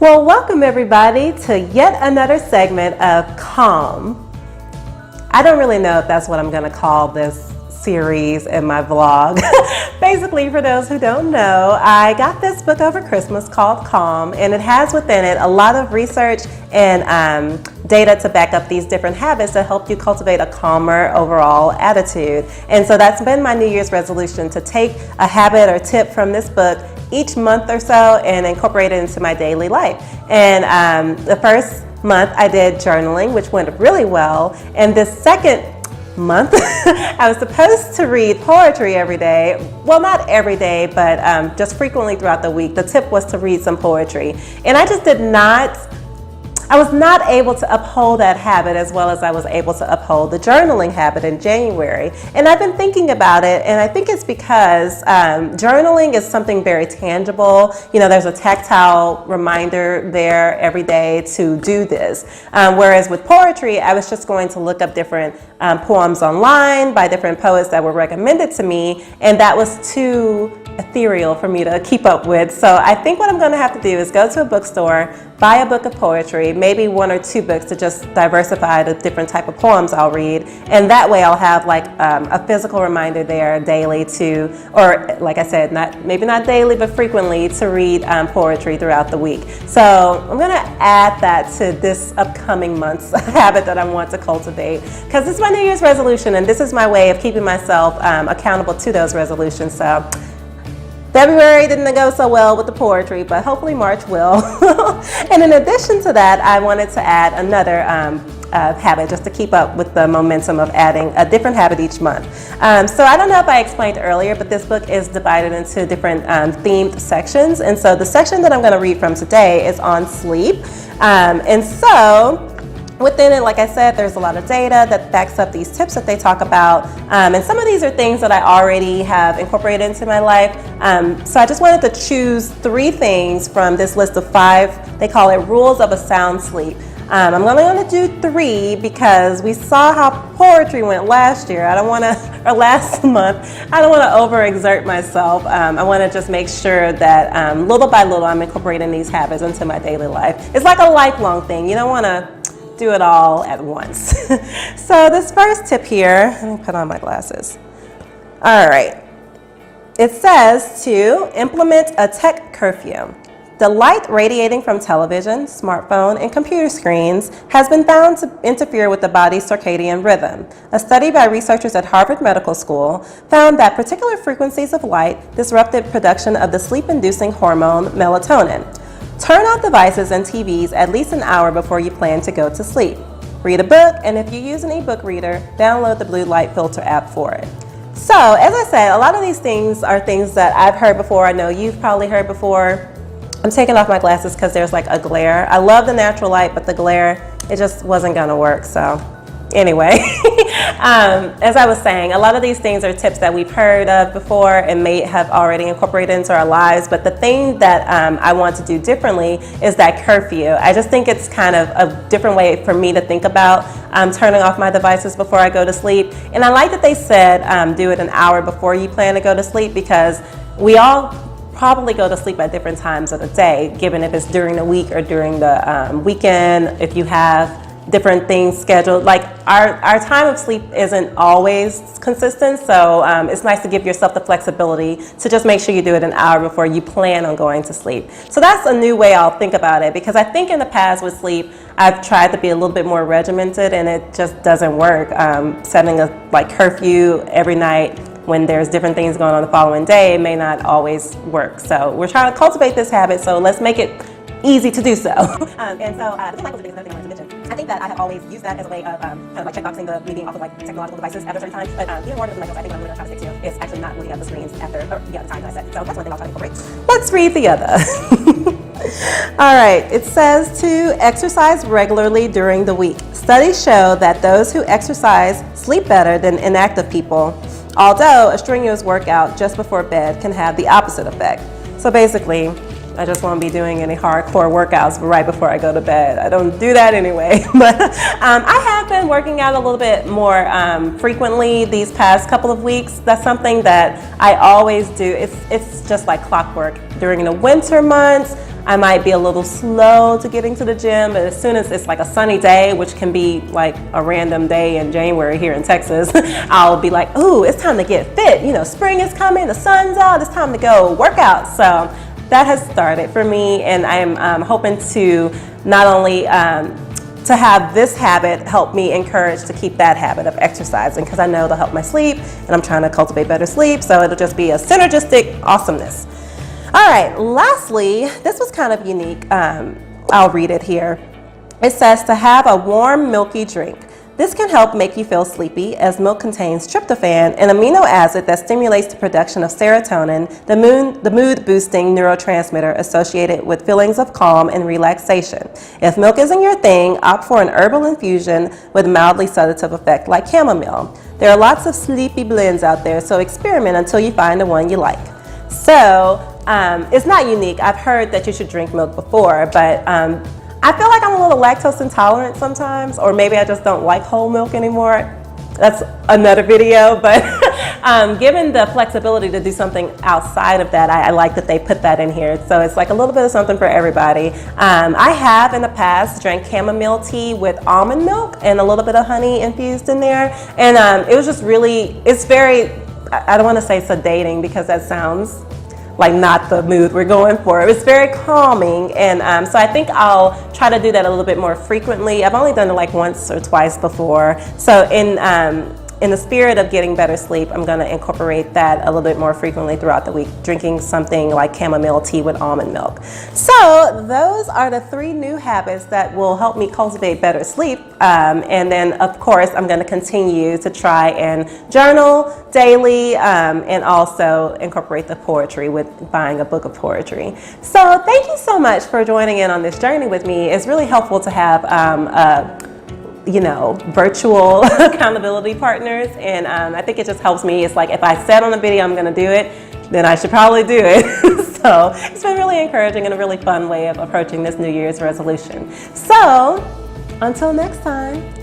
Well, welcome everybody to yet another segment of Calm. I don't really know if that's what I'm going to call this series in my vlog. Basically, for those who don't know, I got this book over Christmas called Calm, and it has within it a lot of research and data to back up these different habits that help you cultivate a calmer overall attitude. And so that's been my New Year's resolution, to take a habit or tip from this book each month or so and incorporate it into my daily life. And the first month I did journaling, which went really well. And this second month, I was supposed to read poetry every day. Well, not every day, but just frequently throughout the week. The tip was to read some poetry. And I was not able to uphold that habit as well as I was able to uphold the journaling habit in January. And I've been thinking about it, and I think it's because journaling is something very tangible. You know, there's a tactile reminder there every day to do this. Whereas with poetry, I was just going to look up different poems online by different poets that were recommended to me, and that was too ethereal for me to keep up with. So I think what I'm going to have to do is go to a bookstore, buy a book of poetry, maybe one or two books to just diversify the different type of poems I'll read. And that way I'll have like a physical reminder there daily to, or like I said, maybe not daily, but frequently to read poetry throughout the week. So I'm going to add that to this upcoming month's habit that I want to cultivate, because this is my New Year's resolution, and this is my way of keeping myself accountable to those resolutions. So February didn't go so well with the poetry, but hopefully March will. And in addition to that, I wanted to add another habit just to keep up with the momentum of adding a different habit each month. So I don't know if I explained earlier, but this book is divided into different themed sections. And so the section that I'm going to read from today is on sleep. And so within it, like I said, there's a lot of data that backs up these tips that they talk about. And some of these are things that I already have incorporated into my life. So I just wanted to choose 3 things from this list of 5. They call it rules of a sound sleep. I'm only going to do 3 because we saw how poetry went last year. Or last month. I don't want to overexert myself. I want to just make sure that little by little I'm incorporating these habits into my daily life. It's like a lifelong thing. You don't want to do it all at once. So this first tip here, let me put on my glasses. All right. It says to implement a tech curfew. The light radiating from television, smartphone, and computer screens has been found to interfere with the body's circadian rhythm. A study by researchers at Harvard Medical School found that particular frequencies of light disrupted production of the sleep-inducing hormone melatonin. Turn off devices and TVs at least an hour before you plan to go to sleep. Read a book, and if you use an ebook reader, download the blue light filter app for it. So, as I said, a lot of these things are things that I've heard before. I know you've probably heard before. I'm taking off my glasses because there's like a glare. I love the natural light, but the glare, it just wasn't gonna work, so anyway. As I was saying, a lot of these things are tips that we've heard of before and may have already incorporated into our lives, but the thing that I want to do differently is that curfew. I just think it's kind of a different way for me to think about turning off my devices before I go to sleep. And I like that they said do it an hour before you plan to go to sleep, because we all probably go to sleep at different times of the day, given if it's during the week or during the weekend, if you have different things scheduled. Like our time of sleep isn't always consistent, so it's nice to give yourself the flexibility to just make sure you do it an hour before you plan on going to sleep. So that's a new way I'll think about it, because I think in the past with sleep, I've tried to be a little bit more regimented, and it just doesn't work. Setting a curfew every night when there's different things going on the following day may not always work. So we're trying to cultivate this habit, so let's make it easy to do so. And so this might was another thing I wanted to mention. I think that I have always used that as a way of kind of like checkboxing the me being off of like technological devices after a certain time. But even more than like I think what I'm really trying to stick to is actually not looking at the screens after the time that I set. So that's one thing I'll try to incorporate. Let's read the other. All right, it says to exercise regularly during the week. Studies show that those who exercise sleep better than inactive people, although a strenuous workout just before bed can have the opposite effect. So basically, I just won't be doing any hardcore workouts right before I go to bed. I don't do that anyway. But I have been working out a little bit more frequently these past couple of weeks. That's something that I always do. It's just like clockwork. During the winter months, I might be a little slow to getting to the gym, but as soon as it's like a sunny day, which can be like a random day in January here in Texas, I'll be like, ooh, it's time to get fit. You know, spring is coming, the sun's out, it's time to go work out. So that has started for me, and I'm hoping to not only to have this habit help me encourage to keep that habit of exercising, because I know it'll help my sleep, and I'm trying to cultivate better sleep, so it'll just be a synergistic awesomeness. All right, lastly, this was kind of unique. I'll read it here. It says to have a warm, milky drink. This can help make you feel sleepy, as milk contains tryptophan, an amino acid that stimulates the production of serotonin, the mood-boosting neurotransmitter associated with feelings of calm and relaxation. If milk isn't your thing, opt for an herbal infusion with mildly sedative effect like chamomile. There are lots of sleepy blends out there, so experiment until you find the one you like. So, it's not unique. I've heard that you should drink milk before, but I feel like I'm a little lactose intolerant sometimes, or maybe I just don't like whole milk anymore. That's another video, but given the flexibility to do something outside of that, I like that they put that in here. So it's like a little bit of something for everybody. I have in the past drank chamomile tea with almond milk and a little bit of honey infused in there. And it was just really, it's very, I don't want to say sedating because that sounds like not the mood we're going for. It was very calming, and so I think I'll try to do that a little bit more frequently. I've only done it like once or twice before. So in the spirit of getting better sleep, I'm gonna incorporate that a little bit more frequently throughout the week, drinking something like chamomile tea with almond milk. So those are the 3 new habits that will help me cultivate better sleep. And then of course, I'm gonna continue to try and journal daily, and also incorporate the poetry with buying a book of poetry. So thank you so much for joining in on this journey with me. It's really helpful to have virtual accountability partners, and I think it just helps me. It's like if I said on the video I'm gonna do it, then I should probably do it. So it's been really encouraging and a really fun way of approaching this New Year's resolution. So until next time.